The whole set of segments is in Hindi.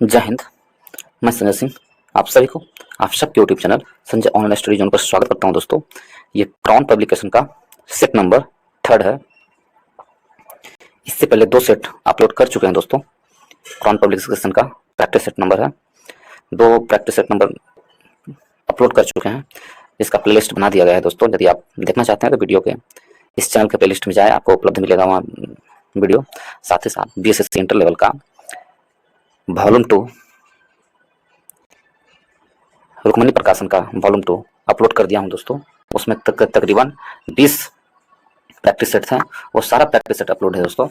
जय हिंद। मैं संजय सिंह आप सभी को आप सबके YouTube channel Sanjay online study zone पर स्वागत करता हूं। दोस्तों, ये क्रॉन पब्लिकेशन का सेट नंबर 3 है। इससे पहले 2 सेट अपलोड कर चुके हैं दोस्तों। क्रॉन पब्लिकेशन का प्रैक्टिस सेट नंबर है, 2 प्रैक्टिस सेट नंबर अपलोड कर चुके हैं, जिसका प्लेलिस्ट बना दिया गया है दोस्तों। यदि आप देखना चाहते हैं तो वीडियो के इस चैनल के प्लेलिस्ट में जाए, आपको उपलब्ध मिलेगा वहाँ वीडियो। साथ ही साथ BSSC इंटर लेवल का वॉल्यूम 2 रुक्मणी प्रकाशन का वॉल्यूम 2 अपलोड कर दिया हूं दोस्तों। उसमें तकरीबन 20 प्रैक्टिस सेट हैं, वो सारा प्रैक्टिस सेट अपलोड है दोस्तों।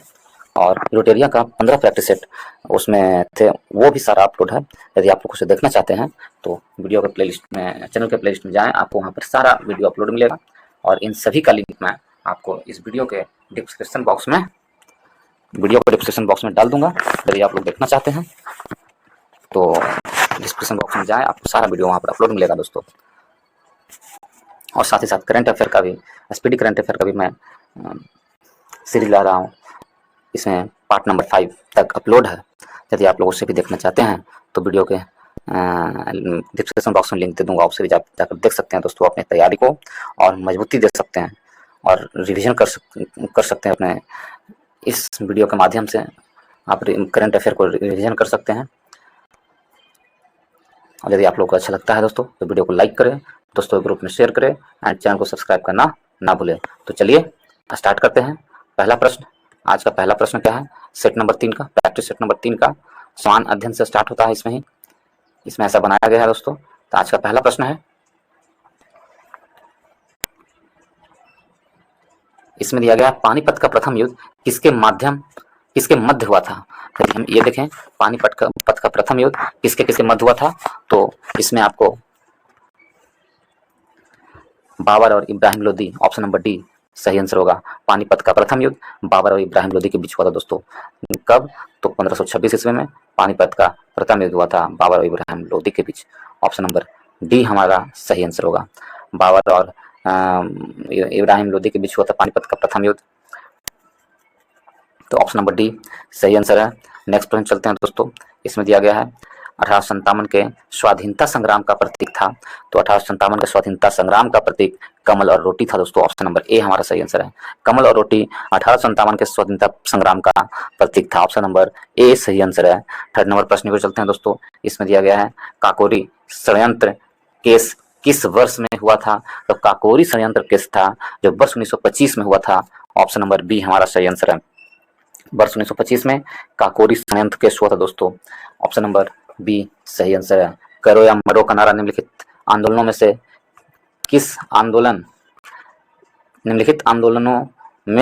और रोटेरिया का 15 प्रैक्टिस सेट उसमें थे, वो भी सारा अपलोड है। यदि आप लोग उसे देखना चाहते हैं तो वीडियो के प्लेलिस्ट में, चैनल के प्लेलिस्ट में जाएं, आपको वहाँ पर सारा वीडियो अपलोड मिलेगा। और इन सभी का लिंक मैं आपको इस वीडियो के डिस्क्रिप्शन बॉक्स में डाल दूंगा। यदि आप लोग देखना चाहते हैं तो डिस्क्रिप्शन बॉक्स में जाए, आपको सारा वीडियो वहाँ पर अपलोड मिलेगा दोस्तों। और साथ ही साथ करंट अफेयर का भी, स्पीडी करंट अफेयर का भी मैं सीरीज ला रहा हूँ। इसमें पार्ट नंबर 5 तक अपलोड है। यदि आप लोग उसे भी देखना चाहते हैं तो वीडियो के डिस्क्रिप्शन बॉक्स में लिंक दे दूंगा, उससे भी जाकर देख सकते हैं दोस्तों। अपनी तैयारी को और मजबूती दे सकते हैं और रिविजन कर सकते हैं अपने इस वीडियो के माध्यम से। आप करंट अफेयर को रिविजन कर सकते हैं। और यदि आप लोग को अच्छा लगता है दोस्तों तो वीडियो को लाइक करें, दोस्तों ग्रुप में शेयर करें एंड चैनल को सब्सक्राइब करना ना भूलें। तो चलिए स्टार्ट करते हैं। पहला प्रश्न, आज का पहला प्रश्न क्या है? सेट नंबर 3 का, प्रैक्टिस सेट नंबर 3 का समान अध्ययन से स्टार्ट होता है। इसमें ऐसा बनाया गया है दोस्तों। तो आज का पहला प्रश्न है, इसमें दिया गया पानीपत का प्रथम युद्ध किसके मध्य हुआ था? यदि हम ये देखें, पानीपत का प्रथम युद्ध किसके मध्य हुआ था, तो इसमें आपको बाबर और Ibrahim Lodi, option number D सही आंसर होगा। पानीपत का प्रथम युद्ध बाबर और इब्राहिम लोदी के बीच हुआ था दोस्तों। कब? तो 1526 ईस्वी में पानीपत का प्रथम युद्ध हुआ था बाबर और इब्राहिम लोदी के बीच। ऑप्शन नंबर डी हमारा सही आंसर होगा। बाबर और इब्राहिम लोदी के बीच हुआ था पानीपत का प्रथम युद्ध, तो ऑप्शन नंबर डी सही आंसर है। नेक्स्ट प्रश्न चलते हैं दोस्तों। इसमें दिया गया है 1857 के स्वाधीनता संग्राम का प्रतीक था। तो 1857 के स्वाधीनता संग्राम का प्रतीक कमल और रोटी था दोस्तों। ऑप्शन नंबर ए हमारा सही आंसर है। कमल और रोटी 1857 के स्वाधीनता संग्राम का प्रतीक था। ऑप्शन नंबर ए सही आंसर है। थर्ड नंबर प्रश्न को चलते हैं दोस्तों। इसमें दिया गया है काकोरी षड्यंत्र केस किस वर्ष में हुआ था? तो काकोरी षड्यंत्र केस था जो वर्ष 1925 में हुआ था। ऑप्शन नंबर बी हमारा सही आंसर है। वर्ष 1925 में काकोरी षड्यंत्र केस हुआ था दोस्तों। ऑप्शन नंबर बी सही आंसर है। करो या मरो का नारा निम्नलिखित आंदोलनों में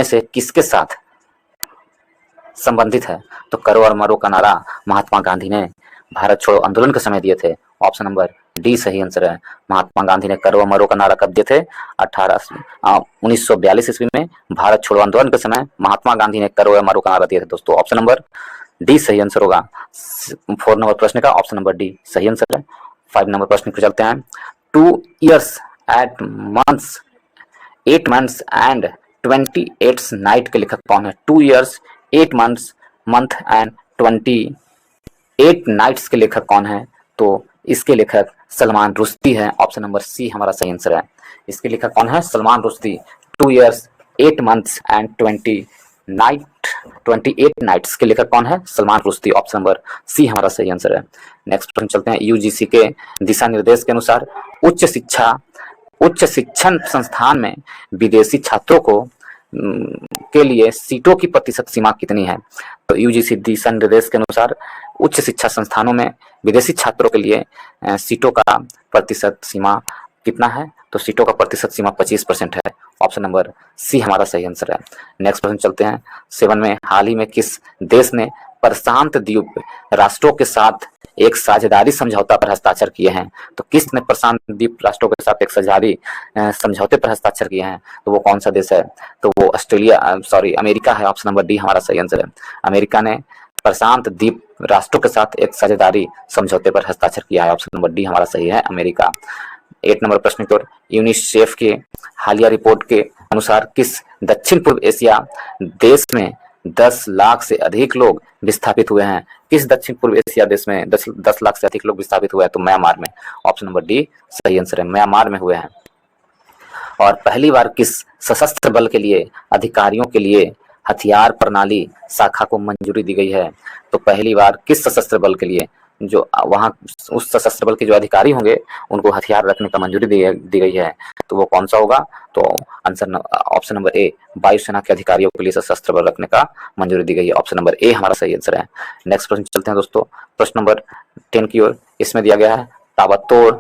से किसके साथ संबंधित है? तो करो और मरो का नारा महात्मा गांधी ने भारत छोड़ो आंदोलन के समय दिए थे। ऑप्शन नंबर डी सही आंसर है। महात्मा गांधी ने करो और मरो का नारा कब दिए थे? 1942 ईस्वी में भारत छोड़ो आंदोलन के समय महात्मा गांधी ने करो और मरो का नारा दिए थे दोस्तों। ऑप्शन नंबर डी सही आंसर होगा। 4 नंबर प्रश्न का ऑप्शन नंबर डी सही आंसर है। 5 नंबर प्रश्न पर चलते हैं। 2 years 8 months and 28 night के लेखक कौन है? 2 years 8 month and 28 nights के लेखक कौन है? तो इसके लेखक सलमान रुश्दी है। ऑप्शन नंबर सी हमारा सही आंसर है। इसके लेखक कौन है? Salman Rushdie. 2 years 8 months and 28 nights के लेखक कौन है? Salman Rushdie. Option number C हमारा सही आंसर है। नेक्स्ट प्रश्न चलते हैं। यूजीसी के दिशा निर्देश के अनुसार उच्च शिक्षण संस्थान में विदेशी छात्रों को के लिए सीटों की प्रतिशत सीमा कितनी है? तो यूजीसी दिशा निर्देश के अनुसार उच्च शिक्षा संस्थानों में विदेशी छात्रों के लिए सीटों का प्रतिशत सीमा कितना है? तो सीटों का प्रतिशत सीमा 25% है। ऑप्शन नंबर सी हमारा सही आंसर है। नेक्स्ट प्रश्न चलते हैं। 7 में हाल ही में किस देश ने प्रशांत द्वीप राष्ट्रों के साथ एक साझेदारी समझौता पर हस्ताक्षर किए हैं? तो किसने प्रशांत द्वीप राष्ट्रों के साथ एक साझेदारी समझौते पर हस्ताक्षर किए हैं? तो वो कौन सा देश है? तो वो अमेरिका है। ऑप्शन नंबर डी हमारा सही आंसर है। अमेरिका ने प्रशांत द्वीप राष्ट्रों के साथ एक साझेदारी समझौते पर हस्ताक्षर किया है। ऑप्शन नंबर डी हमारा सही है, अमेरिका। 8 नंबर प्रश्न की ओर। यूनिसेफ के हालिया रिपोर्ट के अनुसार किस दक्षिण पूर्व एशिया देश में 10 लाख से अधिक लोग विस्थापित हुए हैं। किस दक्षिण पूर्व एशिया देश में 10 लाख से अधिक लोग विस्थापित हुए हैं? तो म्यांमार में। ऑप्शन नंबर डी सही आंसर है, म्यांमार में हुए हैं। और पहली बार किस सशस्त्र बल के लिए अधिकारियों के लिए हथियार प्रणाली शाखा को मंजूरी दी गई है? तो पहली बार किस सशस्त्र बल के लिए, जो वहां उस सशस्त्र बल के जो अधिकारी होंगे उनको हथियार रखने का मंजूरी दी गई है, तो वो कौन सा होगा? तो आंसर ऑप्शन नंबर ए, वायुसेना के अधिकारियों के लिए सशस्त्र बल रखने का मंजूरी दी गई है। ऑप्शन नंबर ए हमारा सही आंसर है। नेक्स्ट प्रश्न चलते हैं दोस्तों, प्रश्न नंबर 10 की ओर। इसमें दिया गया है ताबड़तोड़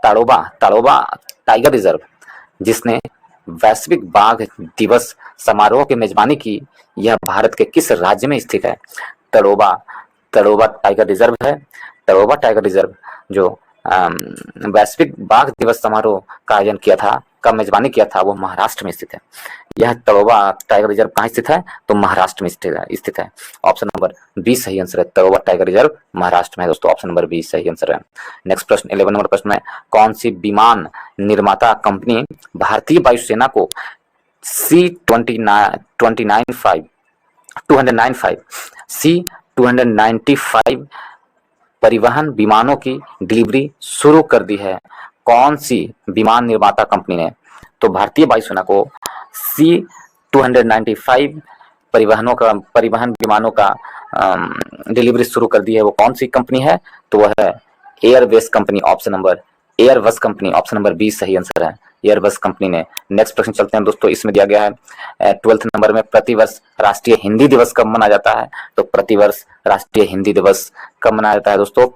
ताड़ोबा ताड़ोबा टाइगर रिजर्व जिसने वैश्विक बाघ दिवस समारोह की मेजबानी की, यह भारत के किस राज्य में स्थित है? तड़ोबा तड़ोबा टाइगर रिजर्व है। तड़ोबा टाइगर रिजर्व जो वैश्विक बाघ दिवस समारोह का आयोजन किया था, का मेजबानी किया था, वो महाराष्ट्र में स्थित है। यह तड़ोबा टाइगर रिजर्व कहाँ स्थित है? तो महाराष्ट्र में स्थित है। ऑप्शन नंबर बी सही आंसर है, तड़ोबा टाइगर रिजर्व महाराष्ट्र में है दोस्तों। ऑप्शन नंबर बी सही आंसर है। नेक्स्ट प्रश्न 11 नंबर प्रश्न में, कौन सी विमान निर्माता कंपनी भारतीय वायुसेना को C295 परिवहन विमानों की डिलीवरी शुरू कर दी है? कौन सी विमान निर्माता कंपनी ने तो भारतीय वायुसेना को C295 परिवहन विमानों का डिलीवरी शुरू कर दी है? वो कौन सी कंपनी है? तो वह है Airbus company. Option number Airbus company, option number B सही आंसर है, एयरबस कंपनी ने। नेक्स्ट प्रश्न चलते हैं दोस्तों, इसमें दिया गया है 12th नंबर में, प्रतिवर्ष राष्ट्रीय हिंदी दिवस कब मनाया जाता है? तो प्रतिवर्ष राष्ट्रीय हिंदी दिवस कब मनाया जाता है दोस्तों?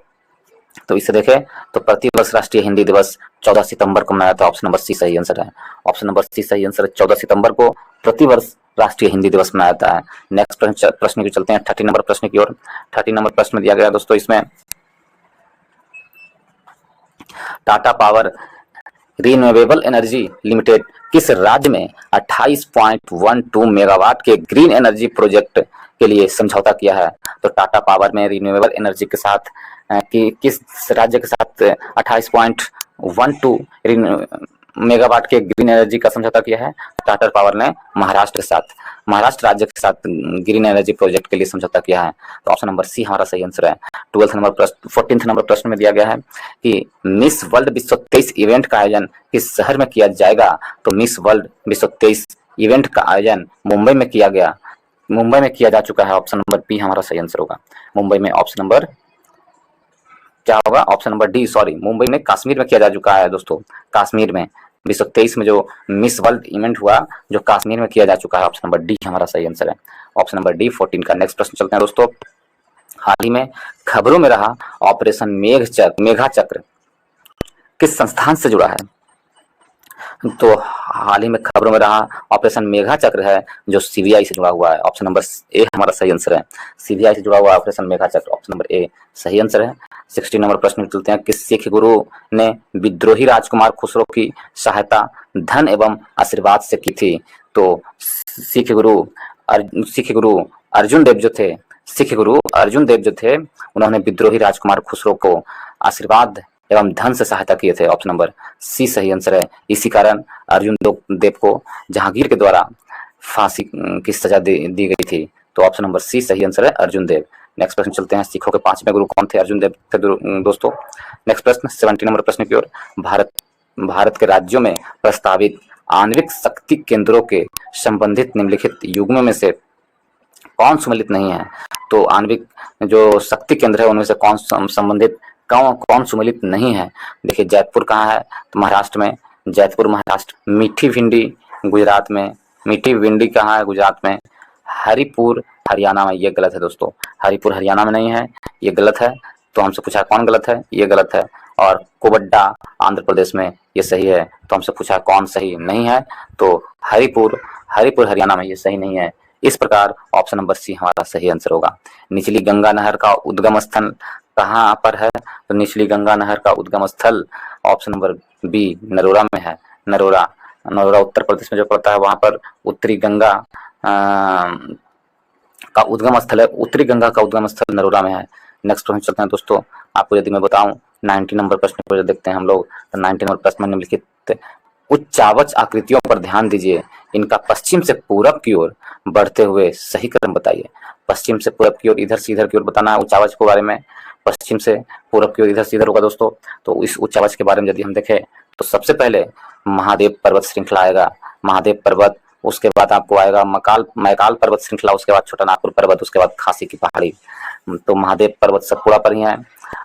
तो इसे देखें तो प्रतिवर्ष राष्ट्रीय हिंदी दिवस 14 सितंबर को मनाया जाता है। ऑप्शन नंबर सी सही आंसर है, ऑप्शन नंबर सी सही आंसर है। 14 सितंबर को प्रतिवर्ष राष्ट्रीय हिंदी दिवस मनाया जाता है। नेक्स्ट प्रश्न की चलते हैं 30 नंबर प्रश्न की ओर। 30 नंबर प्रश्न में दिया गया दोस्तों, इसमें Tata power renewable energy limited किस राज्य में 28.12 मेगावाट के ग्रीन एनर्जी प्रोजेक्ट के लिए समझौता किया है? तो टाटा पावर में रिन्यूएबल एनर्जी के साथ किस राज्य के साथ 28.12 मेगावाट के ग्रीन एनर्जी का समझौता किया है? टाटा पावर ने महाराष्ट्र के साथ, महाराष्ट्र राज्य के साथ ग्रीन एनर्जी प्रोजेक्ट के लिए समझौता किया है। तो ऑप्शन नंबर सी हमारा सही आंसर है। 14th नंबर प्रश्न में दिया गया है कि मिस वर्ल्ड 2023 इवेंट का आयोजन किस शहर में किया जाएगा? तो मिस वर्ल्ड 2023 इवेंट का आयोजन मुंबई में किया जा चुका है। ऑप्शन नंबर बी हमारा सही आंसर होगा, मुंबई में। ऑप्शन नंबर क्या होगा? Option number D, sorry, Mumbai में कश्मीर में किया जा चुका है दोस्तों। कश्मीर में 2023 में जो मिस वर्ल्ड इवेंट हुआ, जो कश्मीर में किया जा चुका है। ऑप्शन नंबर डी हमारा सही आंसर है, ऑप्शन नंबर डी 14 का। नेक्स्ट प्रश्न चलते हैं दोस्तों, हाल ही में खबरों में रहा ऑपरेशन मेघा चक्र किस संस्थान से जुड़ा है? तो हाल ही में खबरों में रहा ऑपरेशन मेघा चक्र है जो सीबीआई से जुड़ा हुआ है। ऑप्शन नंबर ए हमारा सही आंसर है, सीबीआई से जुड़ा हुआ ऑपरेशन मेघा चक्र, ऑप्शन नंबर ए सही आंसर है। 16 नंबर प्रश्न चलते हैं, किस सिख गुरु ने विद्रोही राजकुमार खुसरो की सहायता धन एवं आशीर्वाद से की थी? तो सिख गुरु अर्जुन देव जो थे उन्होंने विद्रोही राजकुमार खुसरो को आशीर्वाद एवं धन से सहायता किए थे। ऑप्शन नंबर सी सही आंसर है। इसी कारण अर्जुन देव को जहांगीर के द्वारा फांसी की सजा दी गई थी। तो ऑप्शन नंबर सी सही आंसर है, अर्जुन देव। नेक्स्ट प्रश्न चलते हैं, सिखों के 5वें गुरु कौन थे? अर्जुन देव थे दोस्तों। नेक्स्ट प्रश्न 17 नंबर प्रश्न की ओर, भारत के राज्यों में प्रस्तावित आणविक शक्ति केंद्रों के संबंधित निम्नलिखित युग्म में से कौन सम्मिलित नहीं है? तो आणविक जो शक्ति केंद्र है उनमें से कौन सम्मिलित नहीं है? देखिए, जयपुर कहाँ है? तो महाराष्ट्र में, जयपुर महाराष्ट्र। मीठी भिंडी गुजरात में, मीठी भिंडी कहाँ है? गुजरात में। हरिपुर हरियाणा में, ये गलत है दोस्तों, हरिपुर हरियाणा में नहीं है, ये गलत है। तो हमसे पूछा कौन गलत है? ये गलत है। और कोबड्डा आंध्र प्रदेश में, ये सही है। तो हमसे पूछा कौन सही नहीं है? तो हरिपुर हरियाणा में, ये सही नहीं है। इस प्रकार ऑप्शन नंबर सी हमारा सही आंसर होगा। निचली गंगा नहर का उद्गम स्थल कहाँ पर है? तो निचली गंगा नहर का उद्गम स्थल ऑप्शन नंबर बी नरोरा में है। नरोरा उत्तर प्रदेश में जो पड़ता है, वहां पर उत्तरी गंगा का उद्गम स्थल है। उत्तरी गंगा का उद्गम स्थल नरोरा में है। नेक्स्ट प्रश्न चलते हैं दोस्तों, आपको यदि मैं बताऊं 90 नंबर प्रश्न को देखते हैं हम लोग। तो 90 नंबर प्रश्न में निम्नलिखित उच्चावच आकृतियों पर ध्यान दीजिए, इनका पश्चिम से पूरब की ओर बढ़ते हुए सही क्रम बताइए। पश्चिम से पूरब की ओर, इधर से इधर की ओर बताना है उच्चावच के बारे में। पश्चिम से पूरब की ओर, इधर से इधर होगा दोस्तों। तो इस उच्चावच के बारे में यदि हम देखें तो सबसे पहले महादेव पर्वत श्रृंखला आएगा, महादेव पर्वत, उसके बाद आपको आएगा मैकाल पर्वत श्रृंखला, उसके बाद छोटा नागपुर पर्वत, उसके बाद खासी की पहाड़ी। तो महादेव पर्वत सतपुड़ा पर ही है,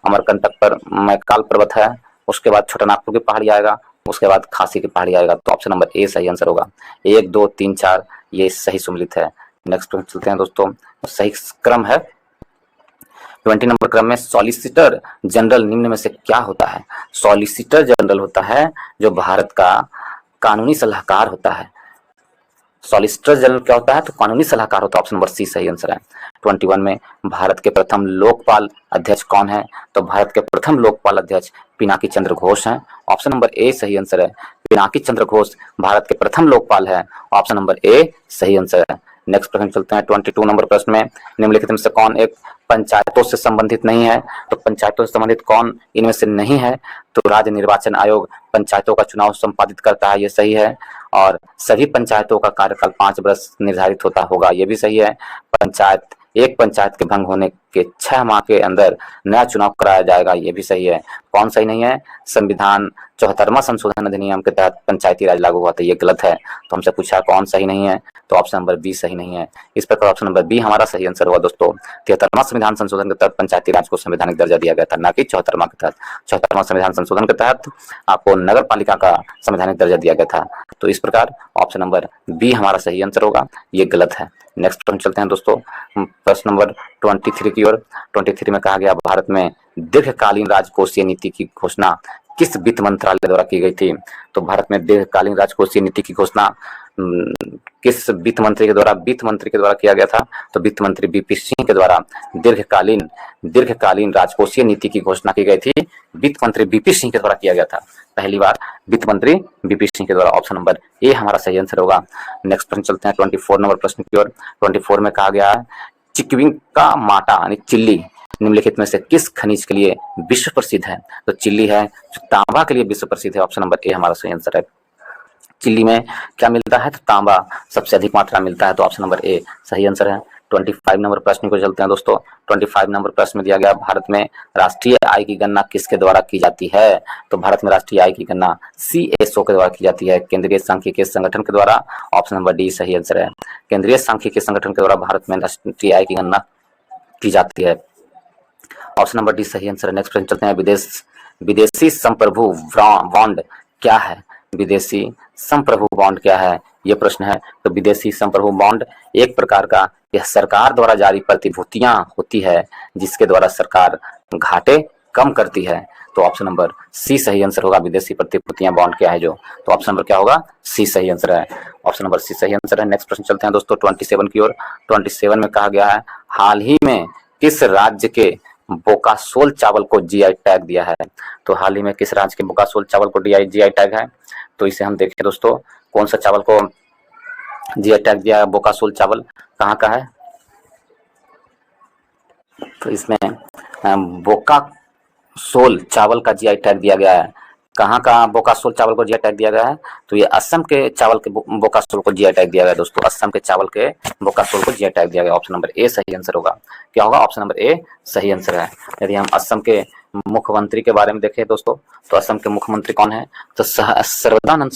अमरकंटक पर मैकाल पर्वत है, उसके बाद छोटा नागपुर की पहाड़ी आएगा, उसके बाद खासी की पहाड़ी आएगा। तो ऑप्शन नंबर ए सही आंसर होगा। 1 2 3 4 ये सही सम्मिलित है। नेक्स्ट पर चलते हैं दोस्तों, सही क्रम है 20 नंबर क्रम में, सॉलिसिटर जनरल निम्न में से क्या होता है? सॉलिसिटर जनरल होता है जो भारत का कानूनी सलाहकार होता है। सॉलिसिटर जनरल क्या होता है? तो कानूनी सलाहकार होता है। ऑप्शन नंबर सी सही आंसर है। 21 में भारत के प्रथम लोकपाल अध्यक्ष कौन है? तो भारत के प्रथम लोकपाल अध्यक्ष पिनाकी चंद्र घोष हैं। ऑप्शन नंबर ए सही आंसर है। पिनाकी चंद्र घोष भारत के प्रथम लोकपाल है। ऑप्शन नंबर ए सही आंसर है। नेक्स्ट प्रश्न चलते हैं 22 नंबर प्रश्न में, निम्नलिखित में से कौन एक पंचायतों से संबंधित नहीं है? तो पंचायतों से संबंधित कौन इनमें से नहीं है? तो राज्य निर्वाचन आयोग पंचायतों का चुनाव संपादित करता है, ये सही है। और सभी पंचायतों का कार्यकाल 5 वर्ष निर्धारित होता होगा, ये भी सही है। एक पंचायत के भंग होने के 6 माह के अंदर नया चुनाव कराया जाएगा, ये भी सही है। कौन सही नहीं है? संविधान 74वां संशोधन अधिनियम के तहत पंचायती राज लागू हुआ था, ये गलत है। तो हमसे पूछा कौन सही नहीं है, तो ऑप्शन नंबर बी सही नहीं है। इस प्रकार ऑप्शन नंबर बी हमारा सही आंसर हुआ दोस्तों। 73वां संविधान संशोधन के तहत पंचायती राज को संवैधानिक दर्जा दिया गया था, न कि 74वां के तहत। 74वां संविधान संशोधन के तहत आपको नगर पालिका का संवैधानिक दर्जा दिया गया था। तो इस प्रकार ऑप्शन नंबर बी हमारा सही आंसर होगा, ये गलत है। नेक्स्ट प्रश्न चलते हैं दोस्तों, प्रश्न नंबर 23 की ओर। 23 में कहा गया भारत में दीर्घकालीन राजकोषीय नीति की घोषणा किस वित्त मंत्रालय द्वारा की गई थी? तो भारत में दीर्घकालीन राजकोषीय नीति की घोषणा किस वित्त मंत्री के द्वारा किया गया था? तो वित्त मंत्री बीपी सिंह के द्वारा दीर्घकालीन राजकोषीय नीति की घोषणा की गई थी, वित्त मंत्री बीपी सिंह के द्वारा किया गया था। पहली बार वित्त मंत्री बीपी सिंह के द्वारा। ऑप्शन नंबर ए हमारा सही आंसर होगा। नेक्स्ट प्रश्न चलते हैं 24 नंबर प्रश्न की ओर। 24 में कहा गया है चिक्विंका माटा यानी चिल्ली निम्नलिखित में से किस खनिज के लिए विश्व प्रसिद्ध है? तो चिल्ली है जो तांबा के लिए विश्व प्रसिद्ध है। ऑप्शन नंबर ए हमारा सही आंसर है। चिल्ली में क्या मिलता है? तो तांबा सबसे अधिक मात्रा मिलता है, तो ऑप्शन नंबर ए सही आंसर है। 25 नंबर प्रश्न को चलते हैं दोस्तों। 25 नंबर प्रश्न में दिया गया भारत में राष्ट्रीय आय की गणना किसके द्वारा की जाती है? तो भारत में राष्ट्रीय आय की गणना CSO के द्वारा की जाती है, केंद्रीय सांख्यिकी संगठन के द्वारा। ऑप्शन नंबर डी सही आंसर है। केंद्रीय सांख्यिकी संगठन के द्वारा भारत में राष्ट्रीय आय की गणना की जाती है। ऑप्शन नंबर डी सही आंसर है। नेक्स्ट प्रश्न चलते हैं, विदेशी संप्रभु बॉन्ड क्या है? विदेशी संप्रभु बॉन्ड क्या है, ये प्रश्न है। तो विदेशी संप्रभु बॉन्ड एक प्रकार का यह सरकार द्वारा जारी प्रतिभूतियां होती है जिसके द्वारा सरकार घाटे कम करती है। तो ऑप्शन नंबर सी सही आंसर होगा। विदेशी प्रतिभूतियां बॉन्ड क्या है जो, तो ऑप्शन नंबर क्या होगा? सी सही आंसर है। ऑप्शन नंबर सी सही आंसर है। नेक्स्ट प्रश्न चलते हैं दोस्तों 27 की ओर। 27 में कहा गया है हाल ही में किस राज्य के बोकासोल चावल को GI टैग दिया है? तो हाल ही में किस राज्य के बोकासोल चावल को GI टैग है? तो इसे हम देखें दोस्तों, कौन सा चावल को GI टैग दिया है? बोकासोल चावल कहाँ का है? तो इसमें बोकासोल चावल का GI टैग दिया गया है। कहाँ का बोकासोल चावल को GI टैग दिया गया है? तो ये असम के चावल के बोकासोल को GI टैग दिया गया है दोस्तों। असम के चावल के बोकासोल को GI टैग दिया गया। ऑप्शन नंबर ए सही आंसर होगा। क्या होगा? ऑप्शन नंबर ए सही आंसर है। यदि हम असम के मुख्यमंत्री के बारे में देखें दोस्तों, तो असम के मुख्यमंत्री कौन है? तो सर्बानंद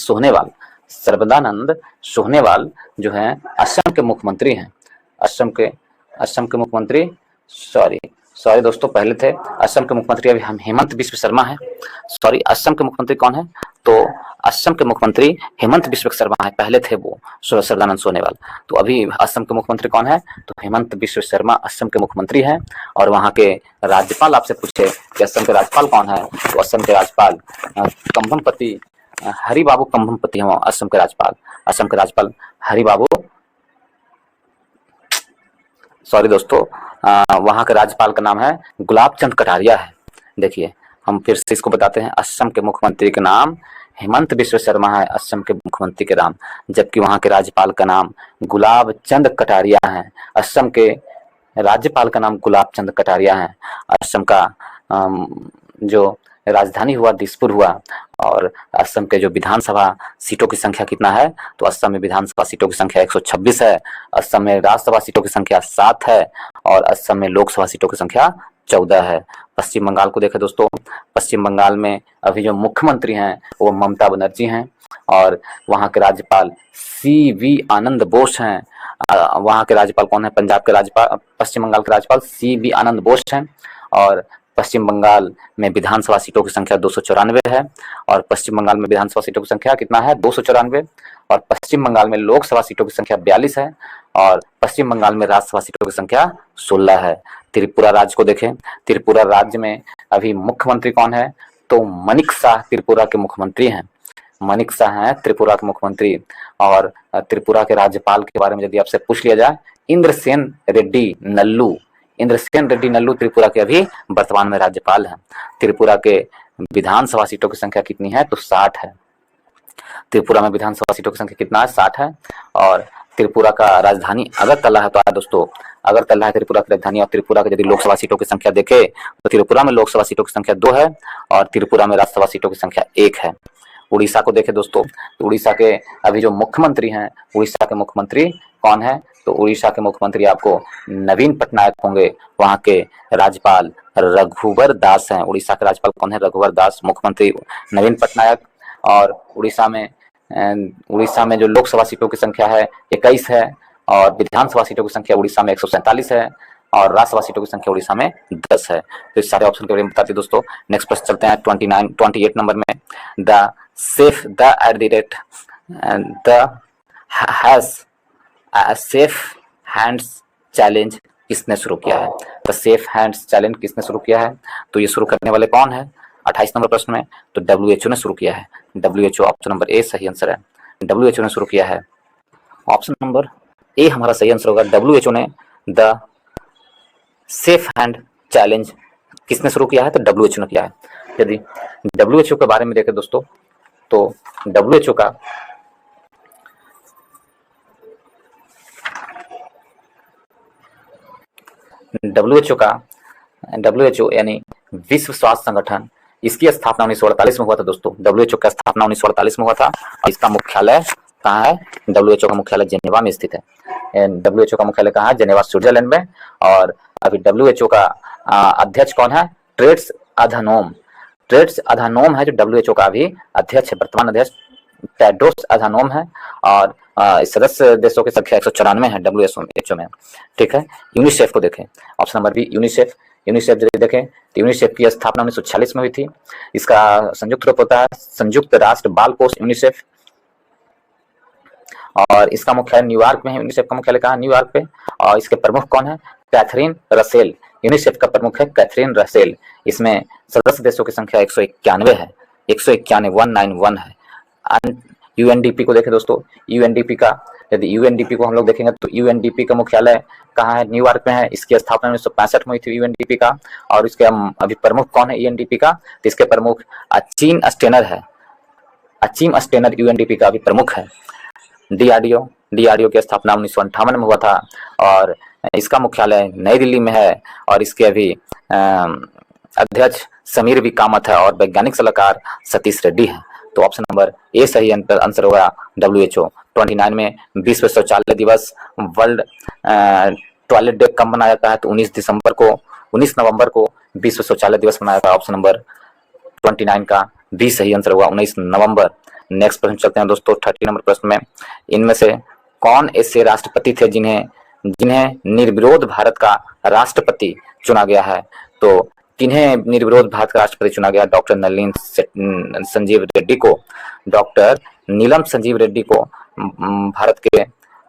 सोनोवाल जो है असम के मुख्यमंत्री हैं। असम के मुख्यमंत्री सॉरी दोस्तों, पहले थे असम के मुख्यमंत्री, अभी हम हेमंत बिस्व शर्मा है। सॉरी, असम के मुख्यमंत्री कौन है? तो असम के मुख्यमंत्री हेमंत बिस्व शर्मा है, पहले थे वो सर्बानंद सोनोवाल। तो अभी असम के मुख्यमंत्री कौन है? तो हेमंत बिस्व शर्मा असम के मुख्यमंत्री हैं। और वहाँ के राज्यपाल आपसे पूछे कि असम के राज्यपाल कौन है? तो असम के राज्यपाल कंभमपति हरिबाबू कंभमपति हैं असम के राज्यपाल। असम के राज्यपाल हरिबाबू, सॉरी दोस्तों, वहाँ के राज्यपाल का नाम है गुलाब चंद कटारिया है। देखिए हम फिर से इसको बताते हैं, असम के मुख्यमंत्री का नाम हेमंत बिस्व शर्मा है, असम के मुख्यमंत्री के नाम, जबकि वहाँ के राज्यपाल का नाम गुलाब चंद कटारिया है। असम के राज्यपाल का नाम गुलाब चंद कटारिया है। असम का जो राजधानी हुआ दिसपुर हुआ, और असम के जो विधानसभा सीटों की संख्या कितना है, तो असम में विधानसभा सीटों की संख्या 126 है, असम में राज्यसभा सीटों की संख्या 7 है और असम में लोकसभा सीटों की संख्या 14 है। पश्चिम बंगाल को देखें दोस्तों, पश्चिम बंगाल में अभी जो मुख्यमंत्री हैं वो ममता बनर्जी हैं और वहाँ के राज्यपाल CV आनंद बोस हैं। वहाँ के राज्यपाल कौन है? पंजाब के राज्यपाल, पश्चिम बंगाल के राज्यपाल CV आनंद बोस हैं और पश्चिम बंगाल में विधानसभा सीटों की संख्या 294 है और पश्चिम बंगाल में विधानसभा सीटों की संख्या कितना है? 294 और पश्चिम बंगाल में लोकसभा सीटों की संख्या 42 है और पश्चिम बंगाल में राज्यसभा सीटों की संख्या 16 है। त्रिपुरा राज्य को देखें, त्रिपुरा राज्य में अभी मुख्यमंत्री कौन है? तो मनिक शाह त्रिपुरा के मुख्यमंत्री हैं। मनिक शाह हैं त्रिपुरा के मुख्यमंत्री और त्रिपुरा के राज्यपाल के बारे में यदि आपसे पूछ लिया जाए, इंद्रसेन रेड्डी नल्लू, इंद्रसेन रेड्डी नल्लू त्रिपुरा के अभी वर्तमान में राज्यपाल हैं। त्रिपुरा के विधानसभा सीटों की संख्या कितनी है? तो 60 है। त्रिपुरा में विधानसभा सीटों की संख्या कितना है? 60 है और त्रिपुरा का राजधानी अगरतला है। तो दोस्तों अगरतला है त्रिपुरा की राजधानी और त्रिपुरा की यदि लोकसभा सीटों की संख्या देखें तो त्रिपुरा में लोकसभा सीटों की संख्या 2 है और त्रिपुरा में राज्यसभा सीटों की संख्या 1 है। उड़ीसा को देखें दोस्तों, तो उड़ीसा के अभी जो मुख्यमंत्री हैं, उड़ीसा के मुख्यमंत्री कौन है? तो उड़ीसा के मुख्यमंत्री आपको नवीन पटनायक होंगे। वहाँ के राज्यपाल रघुवर दास हैं। उड़ीसा के राज्यपाल कौन है? रघुवर दास। मुख्यमंत्री नवीन पटनायक और उड़ीसा में जो लोकसभा सीटों की संख्या है 21 है और विधानसभा सीटों की संख्या उड़ीसा में 147 है और राज्यसभा सीटों की संख्या उड़ीसा में 10 है। तो इस सारे ऑप्शन के बारे में बताते दोस्तों। नेक्स्ट प्रश्न चलते हैं 28 नंबर में। द सेफ हैंड्स चैलेंज किसने शुरू किया है? द सेफ हैंड्स चैलेंज किसने शुरू किया है? तो ये शुरू करने वाले कौन है? 28 नंबर प्रश्न में तो WHO ने शुरू किया है। WHO ऑप्शन नंबर ए सही आंसर है। WHO ने शुरू किया है। ऑप्शन नंबर ए हमारा सही आंसर होगा। WHO ने द सेफ हैंड चैलेंज किसने शुरू किया है? तो WHO ने किया है। यदि WHO के बारे में देखें दोस्तों तो WHO यानी विश्व स्वास्थ्य संगठन, इसकी स्थापना 1948 में हुआ था दोस्तों। WHO का स्थापना 1948 में हुआ था और इसका मुख्यालय कहाँ है? WHO का मुख्यालय जेनेवा में स्थित है। WHO का मुख्यालय कहाँ है? जेनेवा स्विट्जरलैंड में। और अभी WHO का अध्यक्ष कौन है? टेड्रोस अधानोम है जो WHO का अभी अध्यक्ष है, वर्तमान अध्यक्ष टेड्रोस अधानोम है और सदस्य देशों की संख्या 194 है WHO में। ठीक है। यूनिसेफ को देखें, ऑप्शन नंबर बी यूनिसेफ यदि देखें तो यूनिसेफ की स्थापना 1946 में हुई थी। इसका संयुक्त रूप होता है संयुक्त राष्ट्र बाल कोष यूनिसेफ और इसका मुख्यालय न्यूयॉर्क में है। यूनिसेफ का मुख्यालय कहाँ? न्यूयॉर्क पे। और इसके प्रमुख कौन है? Catherine Russell. यूनिसेफ का प्रमुख है कैथरीन रसेल। इसमें सदस्य देशों की संख्या 191 है, 191 है। UNDP को देखें दोस्तों, UNDP को हम लोग देखेंगे तो UNDP का मुख्यालय कहाँ है? न्यूयॉर्क में है। इसकी स्थापना 1965 में हुई थी UNDP का और इसके अभी प्रमुख कौन है UNDP का? तो इसके प्रमुख अचीम स्टेनर है। अचीम स्टेनर UNDP का अभी प्रमुख है। DRDO की स्थापना 1958 में हुआ था और इसका मुख्यालय नई दिल्ली में है और इसके अभी अध्यक्ष समीर वी कामत है और वैज्ञानिक सलाहकार सतीश रेड्डी है। तो ऑप्शन नंबर ए सही आंसर होगा WHO। 29 में विश्व शौचालय दिवस, वर्ल्ड टॉयलेट डे कब मनाया जाता है? तो 19 नवंबर को विश्व शौचालय दिवस मनाया जाता है। ऑप्शन नंबर 29 का बी सही आंसर होगा, 19 नवंबर। नेक्स्ट प्रश्न चलते हैं दोस्तों 30 नंबर प्रश्न में। इनमें से कौन ऐसे राष्ट्रपति थे जिन्हें निर्विरोध भारत का राष्ट्रपति चुना गया है? तो किन्हें निर्विरोध भारत का राष्ट्रपति चुना गया? डॉक्टर नीलम संजीव रेड्डी को भारत के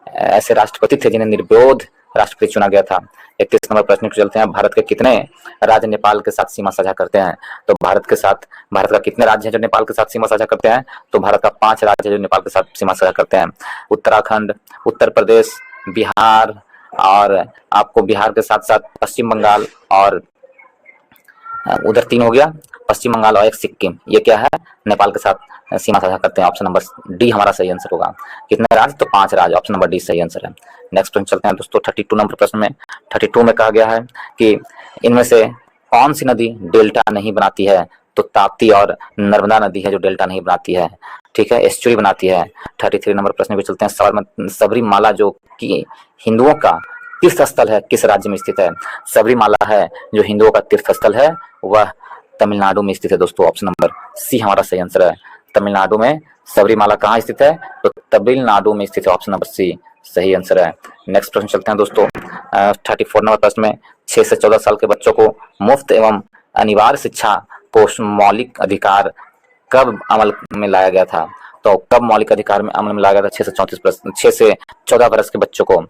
ऐसे राष्ट्रपति थे जिन्हें निर्विरोध राष्ट्रपति चुना गया था। 31 नंबर प्रश्न को चलते हैं। भारत के कितने राज्य नेपाल के साथ सीमा साझा करते हैं? तो भारत का कितने राज्य हैं जो नेपाल के साथ सीमा साझा करते हैं? तो भारत का 5 राज्य जो नेपाल के साथ सीमा साझा करते हैं। उत्तराखंड, उत्तर प्रदेश, बिहार और आपको बिहार के साथ साथ पश्चिम बंगाल और उधर 3 हो गया, पश्चिम बंगाल और एक सिक्किम। ये क्या है? नेपाल के साथ सीमा साझा करते हैं। ऑप्शन नंबर डी हमारा सही आंसर होगा। कितने राज्य? तो 5 राज्य। ऑप्शन नंबर डी सही आंसर है। नेक्स्ट प्रश्न चलते हैं दोस्तों 32 नंबर प्रश्न में। 32 में कहा गया है कि इनमें से कौन सी नदी डेल्टा नहीं बनाती है? तो ताप्ती और नर्मदा नदी है जो डेल्टा नहीं बनाती है, ठीक है, एस्चुरी बनाती है। 33 नंबर प्रश्न पे चलते हैं। सबरीमाला जो कि हिंदुओं का तीर्थ स्थल है किस राज्य में स्थित है? सबरीमाला है जो हिंदुओं का तीर्थ स्थल है वह तमिलनाडु में स्थित है दोस्तों। ऑप्शन नंबर सी हमारा सही आंसर है। तमिलनाडु में सबरीमाला कहाँ स्थित है? तो तमिलनाडु में स्थित है। ऑप्शन नंबर सी सही आंसर है। नेक्स्ट प्रश्न चलते हैं दोस्तों। 34 नंबर प्रश्न में 6 से 14 साल के बच्चों को मुफ्त एवं अनिवार्य शिक्षा को मौलिक अधिकार कब अमल में लाया गया था? तो कब मौलिक अधिकार में अमल में लाया गया था? 6 से 14 वर्ष के बच्चों को।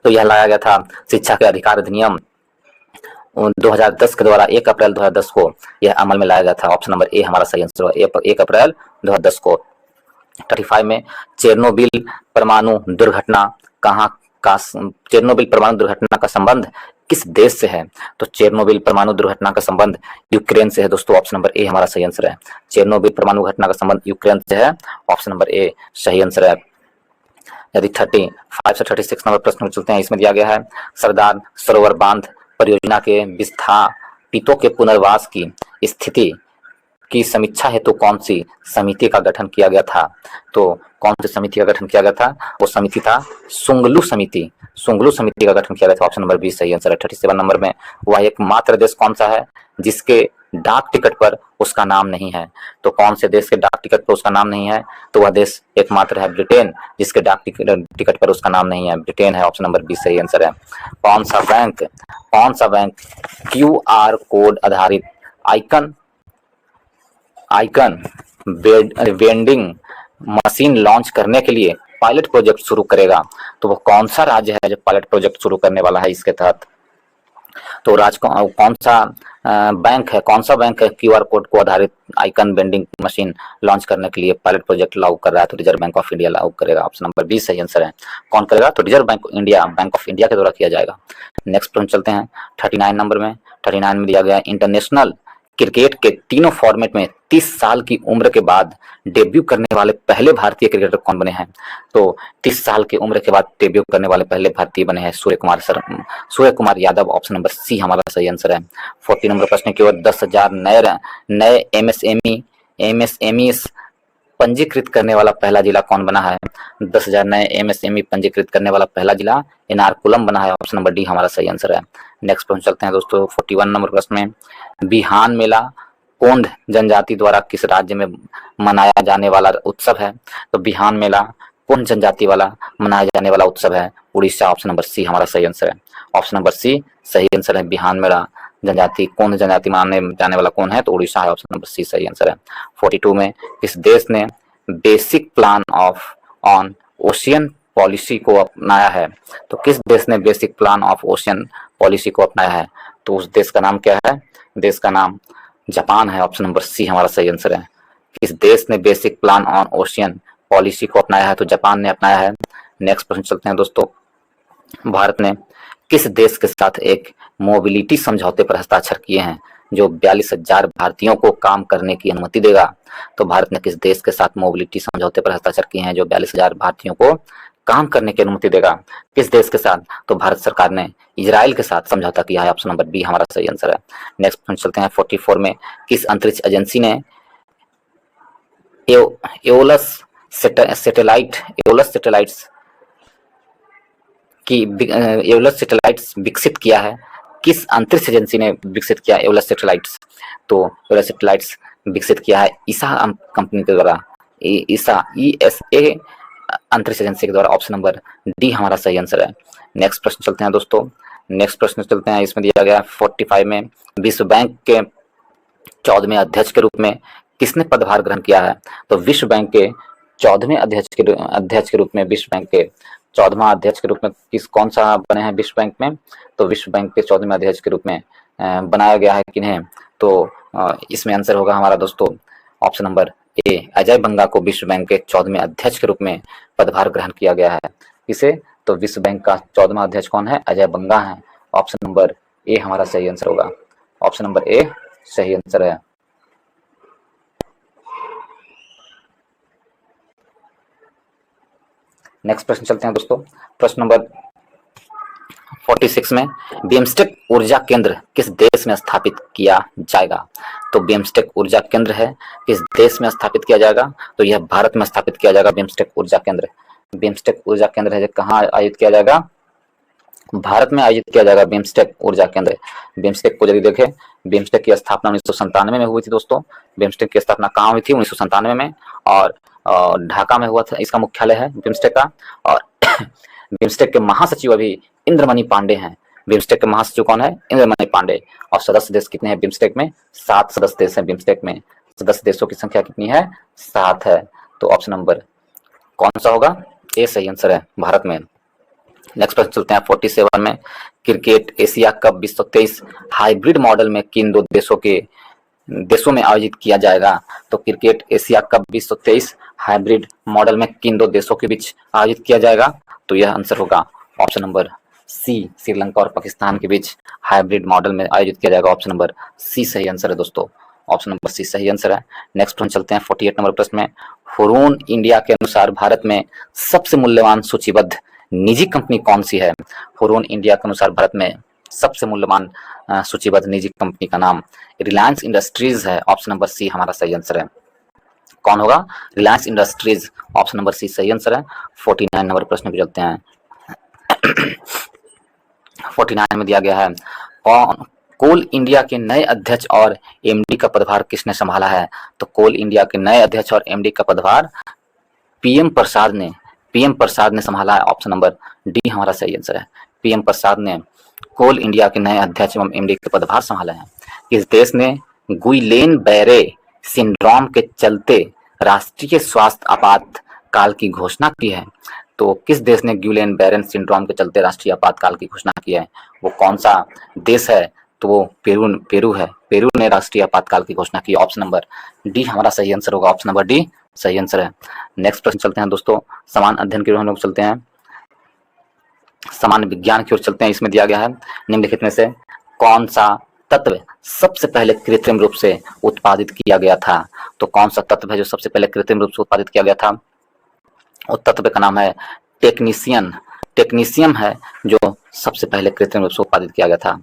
तो यह लाया गया था शिक्षा के अधिकार अधिनियम 2010 के द्वारा 1 अप्रैल 2010 को यह अमल में लाया गया था। ऑप्शन नंबर ए हमारा सही आंसर है। 1 अप्रैल 2010 को। 35 में चेरनोबिल परमाणु दुर्घटना का संबंध किस देश से है? तो चेरनोबिल परमाणु दुर्घटना का संबंध यूक्रेन से है दोस्तों। ऑप्शन नंबर ए हमारा सही आंसर है। चेरनोबिल परमाणु घटना का संबंध यूक्रेन से है। ऑप्शन नंबर ए सही आंसर है। यदि 35 से 36 नंबर प्रश्न चलते हैं, इसमें दिया गया है सरदार सरोवर बांध परियोजना के विस्थापितों के पुनर्वास की स्थिति की समीक्षा हेतु कौन सी समिति का गठन किया गया था? तो कौन सी समिति का गठन किया गया था? वो समिति था सुंगलू समिति। सुंगलू समिति का गठन किया गया था। ऑप्शन नंबर बी सही आंसर है। 37 नंबर में वह एकमात्र देश कौन सा है जिसके डाक टिकट पर उसका नाम नहीं है? तो कौन से देश के डाक टिकट पर उसका नाम नहीं है? तो वह देश एकमात्र है ब्रिटेन, जिसके डाक टिकट पर उसका नाम नहीं है, ब्रिटेन है। ऑप्शन नंबर बी सही आंसर है। कौन सा बैंक QR कोड आधारित आइकन वेंडिंग मशीन लॉन्च करने के लिए पायलट प्रोजेक्ट शुरू करेगा? तो वो कौन सा राज्य है जो पायलट प्रोजेक्ट शुरू करने वाला है इसके तहत? तो कौन सा बैंक है QR कोड को आधारित आइकन वेंडिंग मशीन लॉन्च करने के लिए पायलट प्रोजेक्ट लागू कर रहा है? तो रिजर्व बैंक ऑफ इंडिया लागू करेगा। ऑप्शन नंबर बी सही आंसर है। कौन करेगा? तो रिजर्व बैंक ऑफ इंडिया के द्वारा किया जाएगा। नेक्स्ट प्रश्न चलते हैं 39 नंबर में। 39 में दिया गया इंटरनेशनल क्रिकेट के तीनों फॉर्मेट में 30 साल की उम्र के बाद डेब्यू करने वाले पहले भारतीय क्रिकेटर कौन बने हैं? तो 30 साल की उम्र के बाद डेब्यू करने वाले पहले भारतीय बने हैं Surya Kumar Yadav. Option number C हमारा सही आंसर है। 40 नंबर प्रश्न की ओर 10,000 नए MSME पंजीकृत करने वाला पहला जिला कौन बना है? 10,000 नए MSME पंजीकृत करने वाला पहला जिला एर्नाकुलम बना है। ऑप्शन नंबर डी हमारा सही आंसर है। नेक्स्ट प्रश्न चलते हैं दोस्तों 41 नंबर प्रश्न में। बिहान मेला कोंड जनजाति द्वारा किस राज्य में मनाया जाने वाला उत्सव है? तो बिहान मेला कोंड जनजाति वाला मनाया जाने वाला उत्सव है उड़ीसा। ऑप्शन नंबर सी हमारा सही आंसर है। ऑप्शन नंबर सी सही आंसर है। बिहान मेला कोंड जनजाति मानने जाने वाला कौन है? तो उड़ीसा है। ऑप्शन नंबर सी सही आंसर है। 42 में किस देश ने basic plan on ocean policy को अपनाया है? तो किस देश ने basic plan of ocean policy को अपनाया है? तो उस देश का नाम क्या है? देश का नाम जापान है। ऑप्शन नंबर सी हमारा सही आंसर है। किस देश ने basic plan on ocean policy को अपनाया है? तो जापान ने अपनाया है। नेक्स्ट प्रश्न चलते हैं दोस्तों। भारत ने किस देश के साथ एक मोबिलिटी समझौते पर हस्ताक्षर किए हैं जो 42,000 भारतीयों को काम करने की अनुमति देगा? तो भारत ने किस देश के साथ मोबिलिटी समझौते पर हस्ताक्षर किए हैं जो 42,000 भारतीयों को काम करने की अनुमति देगा? किस देश के साथ? तो भारत सरकार ने इजराइल के साथ समझौता किया है। ऑप्शन नंबर बी हमारा सही आंसर है। नेक्स्ट प्रश्न चलते हैं 44 में। किस अंतरिक्ष एजेंसी ने एओलस सैटेलाइट्स विकसित किया है? किस अंतरिक्ष एजेंसी ने विकसित किया एओलस सैटेलाइट्स? तो एओलस सैटेलाइट्स विकसित किया है ईसा कंपनी के द्वारा। ESA अंतरिक्ष एजेंसी के द्वारा। ऑप्शन नंबर डी हमारा सही आंसर है। नेक्स्ट प्रश्न चलते हैं दोस्तों। नेक्स्ट प्रश्न चलते हैं, इसमें दिया गया 45 में विश्व बैंक के 14वें अध्यक्ष के रूप में किसने पदभार ग्रहण किया है? तो विश्व बैंक के 14वें अध्यक्ष के रूप में विश्व बैंक के 14वां अध्यक्ष के रूप में कौन सा बने हैं विश्व बैंक में? तो विश्व बैंक के 14वें अध्यक्ष के रूप में बनाया गया है किन्हें? तो इसमें आंसर होगा हमारा दोस्तों ऑप्शन नंबर ए अजय बंगा को विश्व बैंक के 14वें अध्यक्ष के रूप में पदभार ग्रहण किया गया है। इसे तो विश्व बैंक का 14वां अध्यक्ष कौन है? अजय बंगा है। ऑप्शन नंबर ए हमारा सही आंसर होगा। ऑप्शन नंबर ए सही आंसर है। नेक्स्ट प्रश्न चलते हैं दोस्तों। प्रश्न नंबर 46 में बिम्स्टेक ऊर्जा केंद्र किस देश में स्थापित किया जाएगा? तो बिम्स्टेक ऊर्जा केंद्र है, किस देश में स्थापित किया जाएगा? तो यह भारत में स्थापित किया जाएगा बिम्स्टेक ऊर्जा केंद्र। बिम्स्टेक ऊर्जा केंद्र है जो कहाँ आयोजित किया जाएगा? भारत में आयोजित किया जाएगा बिम्स्टेक ऊर्जा केंद्र। बिम्स्टेक को यदि देखें, बिम्स्टेक की स्थापना 1997 में हुई थी दोस्तों। बिम्स्टेक की स्थापना कहाँ हुई थी? 1997 में, और ढाका में हुआ था, इसका मुख्यालय है बिम्स्टेक का। और बिम्स्टेक के महासचिव अभी इंद्रमणि पांडे हैं। बिम्स्टेक के महासचिव कौन है? इंद्रमणि पांडे। और सदस्य देश कितने हैं बिम्स्टेक में? 7 सदस्य देश हैं बिम्स्टेक में। सदस्य देशों की संख्या कितनी है? 7 है। तो ऑप्शन नंबर कौन सा होगा? ए सही आंसर है, भारत में। नेक्स्ट प्रश्न चलते हैं 47 में। Cricket Asia cup 2023 hybrid model में किन दो देशों में आयोजित किया जाएगा? तो cricket Asia cup 2023 hybrid model में किन दो देशों के बीच आयोजित किया जाएगा? तो यह आंसर होगा ऑप्शन नंबर सी, श्रीलंका और पाकिस्तान के बीच हाइब्रिड मॉडल में आयोजित किया जाएगा। ऑप्शन नंबर सी सही आंसर है दोस्तों, ऑप्शन नंबर सी सही आंसर है। नेक्स्ट प्रश्न चलते हैं 48 नंबर प्रश्न में। हुरून इंडिया के अनुसार भारत में सबसे मूल्यवान सूचीबद्ध निजी कंपनी कौन सी है? हुरून इंडिया के अनुसार भारत में सबसे मूल्यवान सूचीबद्ध निजी कंपनी का नाम रिलायंस इंडस्ट्रीज है। ऑप्शन नंबर सी हमारा सही आंसर है। कौन होगा? Reliance Industries, option number C सही आंसर है। 49 नंबर प्रश्न पे चलते हैं। 49 में दिया गया है, कोल इंडिया के नए अध्यक्ष और एमडी का पदभार किसने संभाला है? तो कोल इंडिया के नए अध्यक्ष और एमडी का पदभार पीएम प्रसाद ने संभाला है। ऑप्शन नंबर डी हमारा सही आंसर है। पीएम प्रसाद ने कोल इंडिया के नए अध्यक्ष एवं एमडी के पदभार संभाला है। किस देश ने गुइलेन बैरे सिंड्रोम के चलते राष्ट्रीय स्वास्थ्य आपातकाल की घोषणा की है? तो किस देश ने गुइलेन बैरे सिंड्रोम के चलते राष्ट्रीय आपातकाल की घोषणा की है? वो कौन सा देश है? तो वो पेरू है। पेरू ने राष्ट्रीय आपातकाल की घोषणा की। ऑप्शन नंबर डी हमारा सही आंसर होगा, ऑप्शन नंबर डी सही आंसर है। नेक्स्ट प्रश्न चलते हैं दोस्तों, समान अध्ययन की ओर हम लोग चलते हैं, सामान्य विज्ञान की ओर चलते हैं। इसमें दिया गया है, निम्नलिखित में से कौन सा तत्व सबसे पहले कृत्रिम रूप से उत्पादित किया गया था? तो कौन सा तत्व है जो सबसे पहले कृत्रिम रूप से उत्पादित किया गया था? उस तत्व का नाम है टेक्नीशियम है, जो सबसे पहले कृत्रिम रूप से उत्पादित किया गया था।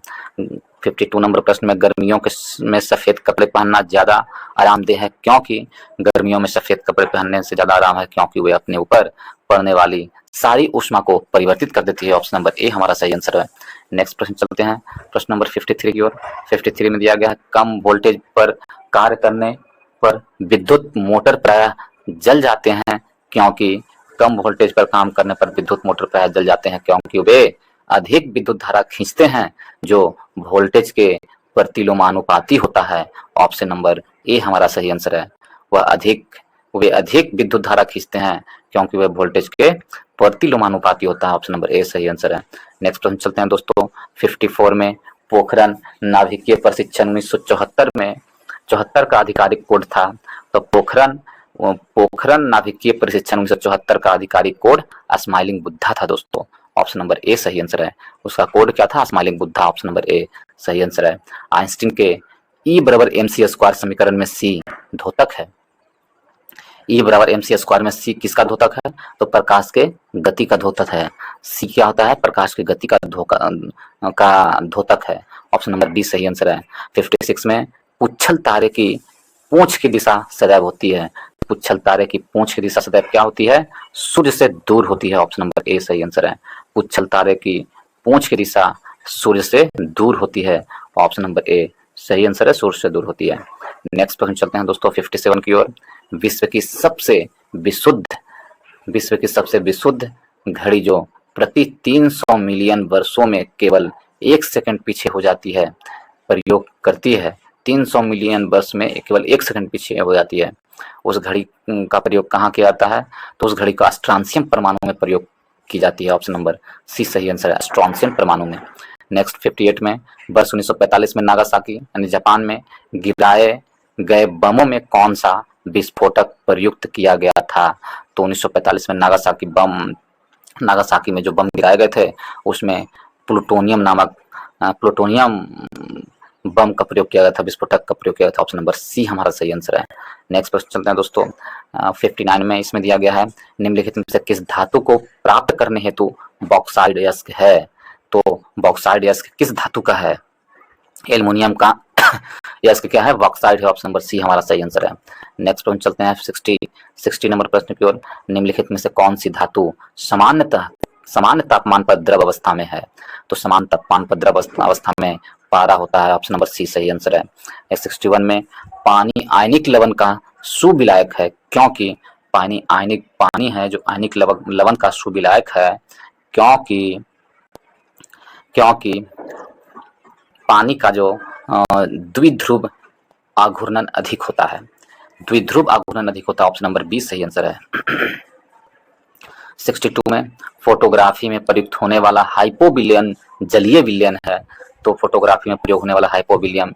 52 नंबर प्रश्न में, गर्मियों में सफेद कपड़े पहनना ज्यादा आरामदेह है क्योंकि? गर्मियों में सफेद कपड़े पहनने से ज्यादा आराम है क्योंकि वे अपने ऊपर पड़ने वाली सारी ऊष्मा को परिवर्तित कर देती है। ऑप्शन नंबर ए हमारा सही आंसर है। नेक्स्ट प्रश्न चलते हैं प्रश्न नंबर 53 की ओर। 53 में दिया गया है, कम वोल्टेज पर कार्य करने पर विद्युत मोटर प्रायः जल जाते हैं क्योंकि? कम वोल्टेज पर काम करने पर विद्युत मोटर प्रायः जल जाते हैं क्योंकि वे अधिक विद्युत धारा खींचते हैं जो वोल्टेज के प्रतिलोमानुपाती होता है। ऑप्शन नंबर ए हमारा सही आंसर है। वे अधिक विद्युत धारा खींचते हैं क्योंकि वे वोल्टेज के प्रतिलोमानुपाती होता है। ऑप्शन नंबर ए सही आंसर है। नेक्स्ट प्रश्न चलते हैं दोस्तों 54 में, पोखरण नाभिकीय प्रशिक्षण 1974 में 74 का आधिकारिक कोड था। तो पोखरण नाभिकीय प्रशिक्षण 1974 का आधिकारिक कोड स्माइलिंग बुद्धा था दोस्तों। ऑप्शन नंबर ए सही आंसर है। उसका कोड क्या था? Smiling Buddha. Option number A सही आंसर है। आइंस्टीन के E बराबर mc स्क्वायर समीकरण में C द्योतक है। E बराबर mc स्क्वायर में C किसका द्योतक है? तो प्रकाश के गति का द्योतक है। C क्या होता है? प्रकाश की गति का द्योतक है। ऑप्शन नंबर डी सही आंसर है। 56 में, पुच्छल तारे की पूंछ की दिशा सदैव होती है। पुच्छल तारे की पूंछ की दिशा सदैव क्या होती है? सूर्य से दूर होती है। ऑप्शन नंबर ए सही आंसर है। पुच्छल तारे की पूंछ की दिशा सूर्य से दूर होती है। ऑप्शन नंबर ए सही आंसर है, सूर्य से दूर होती है। नेक्स्ट प्रश्न चलते हैं दोस्तों 57 की ओर। विश्व की सबसे विशुद्ध घड़ी जो प्रति 300 मिलियन वर्षों में केवल 1 सेकंड पीछे हो जाती है, प्रयोग करती है। 300 मिलियन वर्ष में केवल 1 सेकंड पीछे हो जाती है। उस घड़ी का प्रयोग कहाँ किया जाता है? तो उस घड़ी का स्ट्रांसियम परमाणु में प्रयोग की जाती है। ऑप्शन नंबर सी सही आंसर है, स्ट्रांसियम परमाणु में। नेक्स्ट 58 में, वर्ष 1945 में नागासाकी यानी जापान में गिराए गए बमों में कौन सा विस्फोटक प्रयुक्त किया गया था? तो 1945 में नागासाकी में जो बम गिराए गए थे उसमें प्लूटोनियम बम का प्रयोग किया गया था, विस्फोटक का प्रयोग किया गया था। ऑप्शन नंबर सी हमारा सही आंसर है। नेक्स्ट प्रश्न चलते हैं दोस्तों 59 में। इसमें दिया गया है, निम्नलिखित में से किस धातु को प्राप्त करने हेतु बॉक्साइट अयस्क है? तो बॉक्साइड यस्क किस धातु का है? एल्युमिनियम का यस्क क्या है? बॉक्साइड है। ऑप्शन नंबर सी हमारा सही आंसर है। नेक्स्ट प्रश्न चलते हैं 60 नंबर प्रश्न की ओर। निम्नलिखित में से कौन सी धातु सामान्य तापमान पर द्रव अवस्था में है? तो समान तापमान पर द्रव अवस्था में पारा होता है। ऑप्शन नंबर सी सही आंसर है। 61 में पानी आयनिक लवण का सुविलायक है क्योंकि पानी है जो आयनिक लवण का सुविलायक है क्योंकि पानी का जो द्विध्रुव आघूर्णन अधिक होता है। द्विध्रुव आघूर्णन अधिक होता है। ऑप्शन नंबर बी सही आंसर है। 62 में फोटोग्राफी में प्रयुक्त होने वाला हाइपोविलियन जलीय विलयन है। तो फोटोग्राफी में प्रयोग होने वाला हाइपोविलियन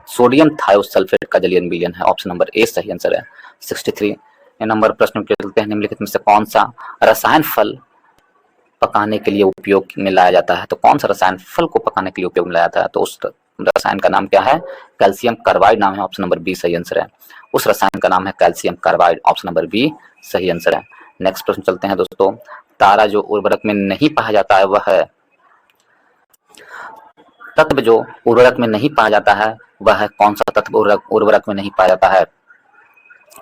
सोडियम थायोसल्फेट का जलीय विलयन है। ऑप्शन नंबर ए सही आंसर है। 63 नंबर प्रश्न के चलते हैं। निम्नलिखित में से कौन सा रसायन फल पकाने के लिए उपयोग में लाया जाता है? तो कौन सा रसायन फल को पकाने के लिए उपयोग में लाया जाता है? तो उस रसायन का नाम क्या है? कैल्शियम कार्बाइड नाम है। ऑप्शन नंबर बी सही आंसर है। उस रसायन का नाम है calcium carbide. Option number B सही आंसर है। नेक्स्ट प्रश्न चलते हैं दोस्तों। तारा जो उर्वरक में नहीं पाया जाता है वह है तत्व जो उर्वरक में नहीं पाया जाता है वह है कौन सा तत्व उर्वरक में नहीं पाया जाता है?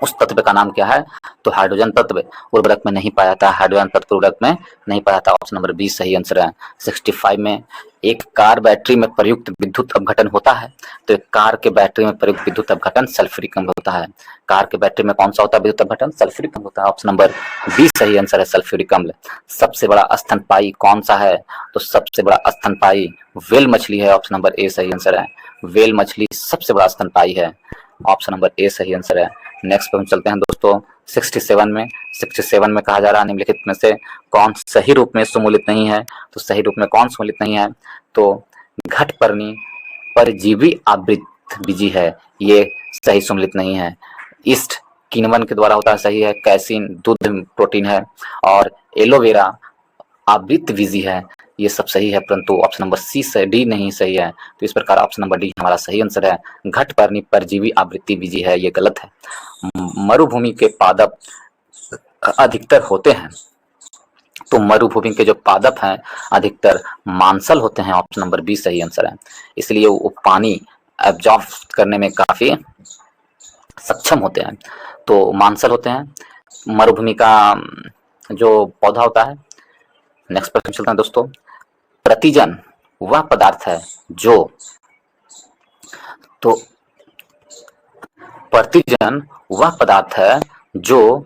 उस तत्व का नाम क्या है? तो हाइड्रोजन तत्व उर्वरक में नहीं पाया जाता है। हाइड्रोजन तत्व उर्वरक में नहीं पाया जाता। ऑप्शन नंबर बी सही आंसर है। 65 में एक कार बैटरी में प्रयुक्त विद्युत अपघटन होता है। तो एक कार के बैटरी में प्रयुक्त विद्युत अपघटन सल्फ्यूरिक अम्ल होता है। कार के बैटरी में कौन सा होता है विद्युत अपघटन? सल्फ्यूरिक अम्ल होता है। ऑप्शन नंबर बी सही आंसर है, सल्फ्यूरिक अम्ल। सबसे बड़ा स्तनपायी कौन सा है? तो सबसे बड़ा स्तनपायी व्हेल मछली है। ऑप्शन नंबर ए सही आंसर है। व्हेल मछली सबसे बड़ा स्तनपायी है। ऑप्शन नंबर ए सही आंसर है। नेक्स्ट पर हम चलते हैं दोस्तों 67 में कहा जा रहा है निम्नलिखित में से कौन सही रूप में सम्मिलित नहीं है? तो सही रूप में कौन सम्मिलित नहीं है? तो घटपर्णी परजीवी आवृत बीजी है, ये सही सम्मिलित नहीं है। ईस्ट किण्वन के द्वारा होता है, सही है। कैसीन दूध प्रोटीन है और एलोवेरा आवृत बीजी है, ये सब सही है, परंतु ऑप्शन नंबर सी से डी नहीं सही है। तो इस प्रकार ऑप्शन नंबर डी हमारा सही आंसर है। घटपर्णी परजीवी आवृत्ति बीजी है, ये गलत है। मरुभूमि के पादप अधिकतर होते हैं। तो मरुभूमि के जो पादप हैं अधिकतर मांसल होते हैं। ऑप्शन नंबर बी सही आंसर है। इसलिए वो पानी एब्जॉर्ब करने में काफी सक्षम होते हैं, तो मांसल होते हैं। मरुभूमि का जो पौधा होता है। नेक्स्ट प्रश्न चलता है दोस्तों। प्रतिजन वह पदार्थ है जो तो प्रतिजन वह पदार्थ है जो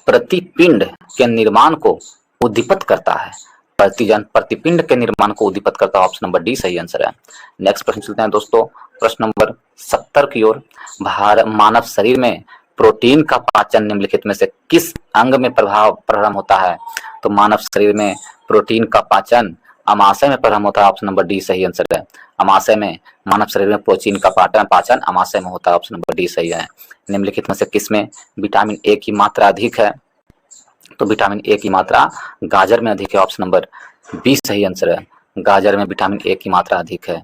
प्रतिपिंड के निर्माण को उद्दीपित करता है। प्रतिपिंड के निर्माण को उद्दीपित करता है। ऑप्शन नंबर डी सही आंसर है। नेक्स्ट प्रश्न चलते हैं दोस्तों प्रश्न नंबर 70 की ओर। मानव शरीर में प्रोटीन का पाचन निम्नलिखित में से किस अंग में प्रारंभ होता है? तो मानव शरीर में प्रोटीन का पाचन अमाशय में प्रारंभ होता है। ऑप्शन नंबर डी सही आंसर है। अमाशय में मानव शरीर में प्रोटीन का पाचन अमाशय में होता है। ऑप्शन नंबर डी सही है। निम्नलिखित में से किसमें विटामिन ए की मात्रा अधिक है? तो विटामिन ए की मात्रा गाजर में अधिक है। ऑप्शन नंबर बी सही आंसर है। गाजर में विटामिन ए की मात्रा अधिक है।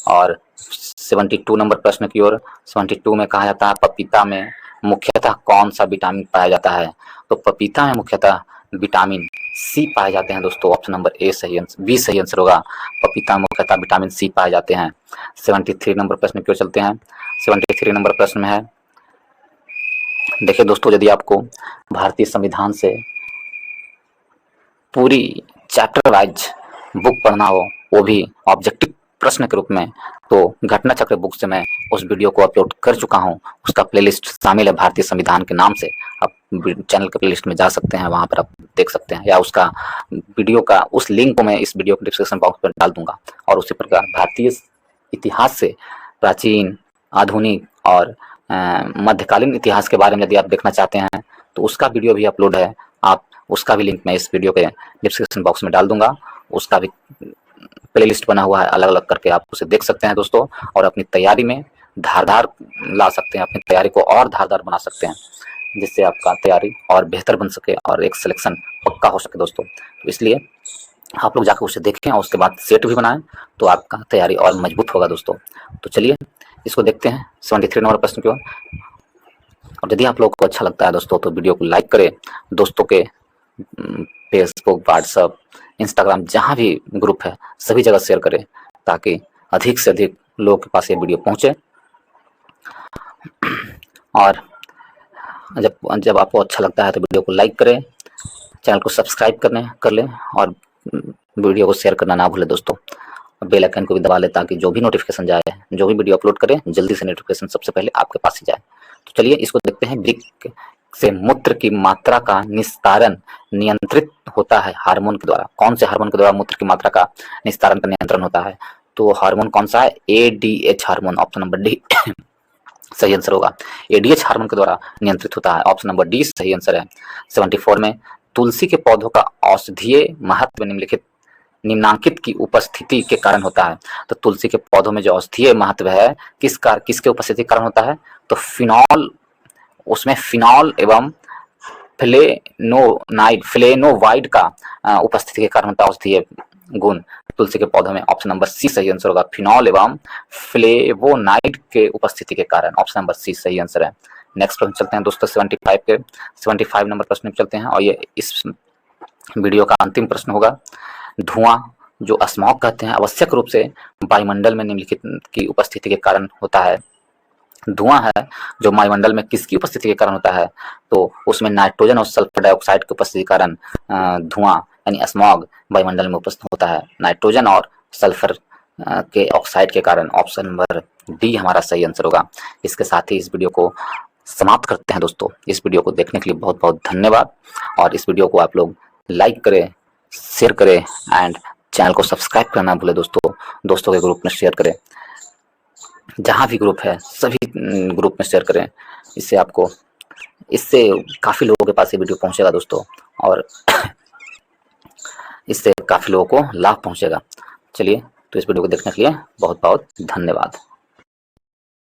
और 72 नंबर प्रश्न की ओर। 72 में कहा जाता है पपीता में मुख्यतः कौन सा विटामिन पाया जाता है? तो पपीता में मुख्यतः विटामिन सी पाए जाते हैं दोस्तों। ऑप्शन नंबर ए सही आंसर, बी सही आंसर होगा। पपीता में मुख्यतः विटामिन सी पाए जाते हैं। 73 नंबर प्रश्न की ओर चलते हैं। 73 नंबर प्रश्न में है, देखिए दोस्तों, यदि आपको भारतीय संविधान से पूरी चैप्टर वाइज बुक पढ़ना हो, वो भी ऑब्जेक्टिव प्रश्न के रूप में, तो घटना चक्र बुक से मैं उस वीडियो को अपलोड कर चुका हूँ। उसका प्लेलिस्ट शामिल है भारतीय संविधान के नाम से। आप चैनल के प्लेलिस्ट में जा सकते हैं, वहां पर आप देख सकते हैं, या उसका वीडियो का उस लिंक को मैं इस वीडियो के डिस्क्रिप्शन बॉक्स पर डाल दूंगा। और उसी प्रकार भारतीय इतिहास से प्राचीन, आधुनिक और मध्यकालीन इतिहास के बारे में यदि आप देखना चाहते हैं तो उसका वीडियो भी अपलोड है। आप उसका भी लिंक मैं इस वीडियो के डिस्क्रिप्शन बॉक्स में डाल दूंगा। उसका भी प्लेलिस्ट बना हुआ है, अलग अलग करके आप उसे देख सकते हैं दोस्तों, और अपनी तैयारी में धारदार ला सकते हैं, अपनी तैयारी को और धारदार बना सकते हैं, जिससे आपका तैयारी और बेहतर बन सके और एक सिलेक्शन पक्का हो सके दोस्तों। तो इसलिए आप लोग जाकर उसे देखें और उसके बाद सेट भी बनाएं, तो आपका तैयारी और मजबूत होगा दोस्तों। तो चलिए इसको देखते हैं 73 नंबर प्रश्न की ओर। और यदि आप लोगों को अच्छा लगता है दोस्तों तो वीडियो को लाइक करें, दोस्तों के फेसबुक, व्हाट्सएप इंस्टाग्राम, जहाँ भी ग्रुप है सभी जगह शेयर करें ताकि अधिक से अधिक लोगों के पास ये वीडियो पहुँचे। और जब आपको अच्छा लगता है तो वीडियो को लाइक करें, चैनल को सब्सक्राइब कर लें और वीडियो को शेयर करना ना भूलें दोस्तों। बेल आइकन को भी दबा लें ताकि जो भी नोटिफिकेशन जाए, जो भी वीडियो अपलोड करें, जल्दी से नोटिफिकेशन सबसे पहले आपके पास ही जाए। तो चलिए इसको देखते हैं। वृक्क से मूत्र की मात्रा का निस्तारण नियंत्रित होता है हार्मोन के द्वारा। कौन से हार्मोन के द्वारा मूत्र की मात्रा का निस्तारण का नियंत्रण होता है? तो हार्मोन कौन सा है? ADH hormone, option number D सही आंसर होगा। ADH हार्मोन के द्वारा नियंत्रित होता है, ऑप्शन नंबर डी सही आंसर है। 74 में तुलसी के पौधों का औषधीय महत्व निम्नांकित की उपस्थिति के कारण होता है। तो तुलसी के पौधों में जो औषधीय महत्व है किसके उपस्थिति के कारण होता है? तो फिनॉल, उसमें फिनॉल एवं फ्लेनोवाइड का उपस्थिति के कारण होता है औषधीय गुण तुलसी के पौधों में, ऑप्शन नंबर सी सही आंसर होगा। फिनॉल एवं फ्लेवोनाइड के उपस्थिति के कारण, ऑप्शन नंबर सी सही आंसर है। नेक्स्ट प्रश्न चलते हैं दोस्तों 75 नंबर प्रश्न चलते हैं और ये इस वीडियो का अंतिम प्रश्न होगा। धुआं जो स्मॉग कहते हैं आवश्यक रूप से वायुमंडल में निम्नलिखित की उपस्थिति के कारण होता है। धुआं है जो वायुमंडल में किसकी उपस्थिति के कारण होता है? तो उसमें नाइट्रोजन और सल्फर डाइऑक्साइड की उपस्थिति के कारण धुआं यानी स्मॉग वायुमंडल में उपस्थित होता है। नाइट्रोजन और सल्फर के ऑक्साइड के कारण, ऑप्शन नंबर डी हमारा सही आंसर होगा। इसके साथ ही इस वीडियो को समाप्त करते हैं दोस्तों। इस वीडियो को देखने के लिए बहुत बहुत धन्यवाद और इस वीडियो को आप लोग लाइक करें, शेयर करें एंड चैनल को सब्सक्राइब करना भूले दोस्तों के ग्रुप में शेयर करें। जहाँ भी ग्रुप है सभी ग्रुप में शेयर करें। इससे काफ़ी लोगों के पास ये वीडियो पहुँचेगा दोस्तों और इससे काफ़ी लोगों को लाभ पहुँचेगा। चलिए तो इस वीडियो को देखने के लिए बहुत बहुत धन्यवाद।